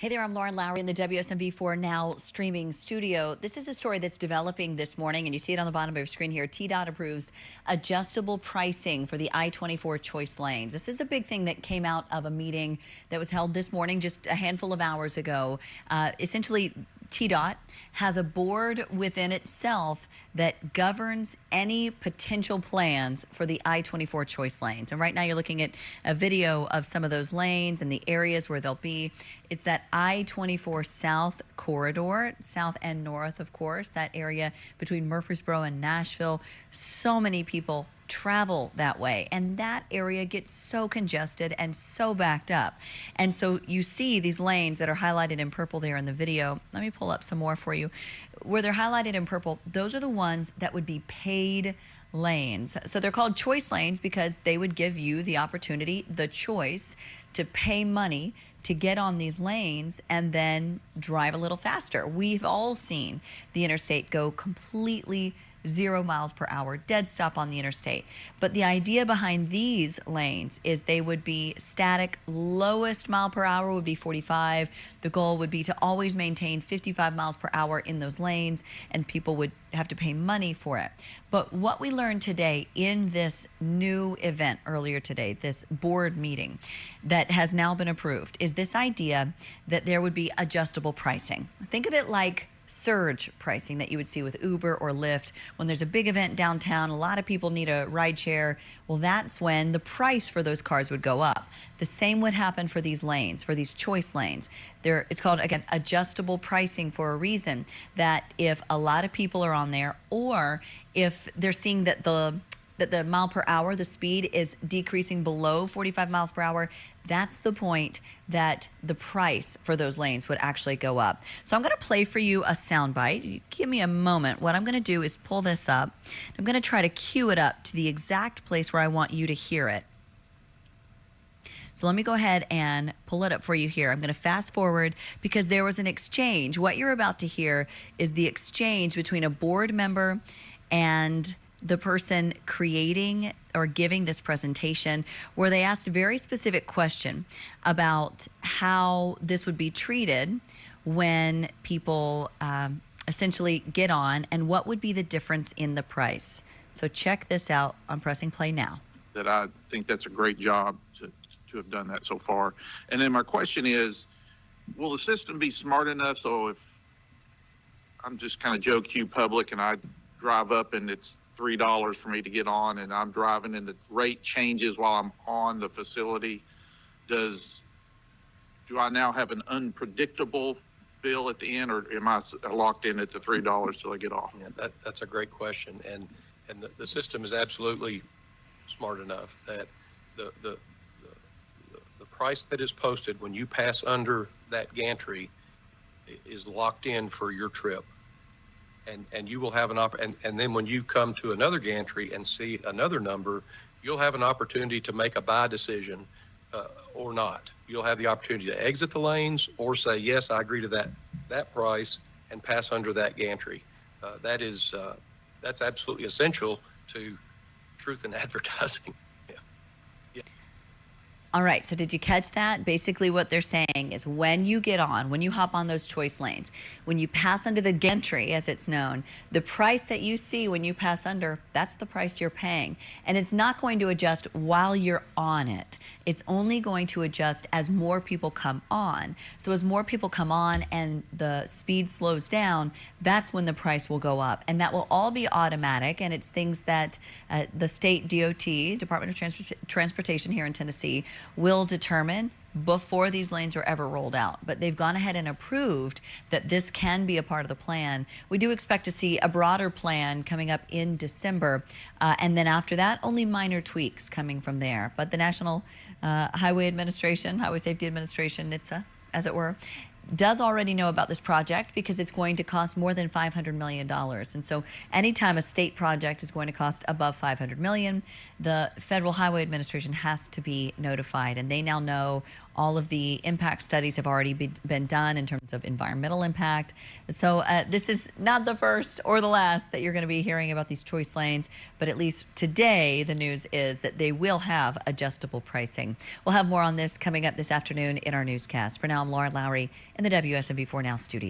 Hey there, I'm Lauren Lowry in the WSMV4 Now streaming studio. This is a story that's developing this morning, and you see it on the bottom of your screen here. TDOT approves adjustable pricing for the I-24 choice lanes. This is a big thing that came out of a meeting that was held this morning just a handful of hours ago. Essentially, TDOT has a board within itself that governs any potential plans for the I-24 choice lanes. And right now you're looking at a video of some of those lanes and the areas where they'll be. It's that I-24 South corridor, south and north, of course, that area between Murfreesboro and Nashville. So many people travel that way, and that area gets so congested and so backed up. And so you see these lanes that are highlighted in purple there in the video. Let me pull up some more for you. Where they're highlighted in purple, those are the ones that would be paid lanes. So they're called choice lanes because they would give you the opportunity, the choice to pay money to get on these lanes and then drive a little faster. We've all seen the interstate go completely 0 miles per hour, dead stop on the interstate. But the idea behind these lanes is they would be static. Lowest mile per hour would be 45. The goal would be to always maintain 55 miles per hour in those lanes, and people would have to pay money for it. But what we learned today in this new event earlier today, this board meeting that has now been approved, is this idea that there would be adjustable pricing. Think of it like surge pricing that you would see with Uber or Lyft. When there's a big event downtown, a lot of people need a ride share. Well, that's when the price for those cars would go up. The same would happen for these lanes, for these choice lanes. It's called, again, adjustable pricing for a reason, that if a lot of people are on there, or if they're seeing that the mile per hour, the speed is decreasing below 45 miles per hour, that's the point that the price for those lanes would actually go up. So I'm going to play for you a soundbite. Give me a moment. What I'm going to do is pull this up. I'm going to try to cue it up to the exact place where I want you to hear it. So let me go ahead and pull it up for you here. I'm going to fast forward because there was an exchange. What you're about to hear is the exchange between a board member and the person creating or giving this presentation, where they asked a very specific question about how this would be treated when people essentially get on, and what would be the difference in the price. So check this out. I'm pressing play now. That I think that's a great job to have done that so far. And then my question is, will the system be smart enough so if I'm just kind of Joe Q public and I drive up and it's $3 for me to get on and I'm driving and the rate changes while I'm on the facility, do I now have an unpredictable bill at the end, or am I locked in at the $3 till I get off? Yeah, that's a great question, and the system is absolutely smart enough that the price that is posted when you pass under that gantry is locked in for your trip. And you will have and then when you come to another gantry and see another number, you'll have an opportunity to make a buy decision or not. You'll have the opportunity to exit the lanes or say, yes, I agree to that price, and pass under that gantry. That's absolutely essential to truth in advertising. All right, so did you catch that? Basically what they're saying is when you get on, when you hop on those choice lanes, when you pass under the gantry, as it's known, the price that you see when you pass under, that's the price you're paying. And it's not going to adjust while you're on it. It's only going to adjust as more people come on. So as more people come on and the speed slows down, that's when the price will go up. And that will all be automatic, and it's things that the state DOT, Department of Transportation here in Tennessee, will determine before these lanes are ever rolled out. But they've gone ahead and approved that this can be a part of the plan. We do expect to see a broader plan coming up in December, and then after that, only minor tweaks coming from there. But the National Highway Administration, Highway Safety Administration, NHTSA, as it were, does already know about this project because it's going to cost more than $500 million. And so anytime a state project is going to cost above $500 million, the Federal Highway Administration has to be notified. And they now know all of the impact studies have already been done in terms of environmental impact. So this is not the first or the last that you're going to be hearing about these choice lanes, but at least today the news is that they will have adjustable pricing. We'll have more on this coming up this afternoon in our newscast. For now, I'm Lauren Lowry in the WSMV4 Now studio.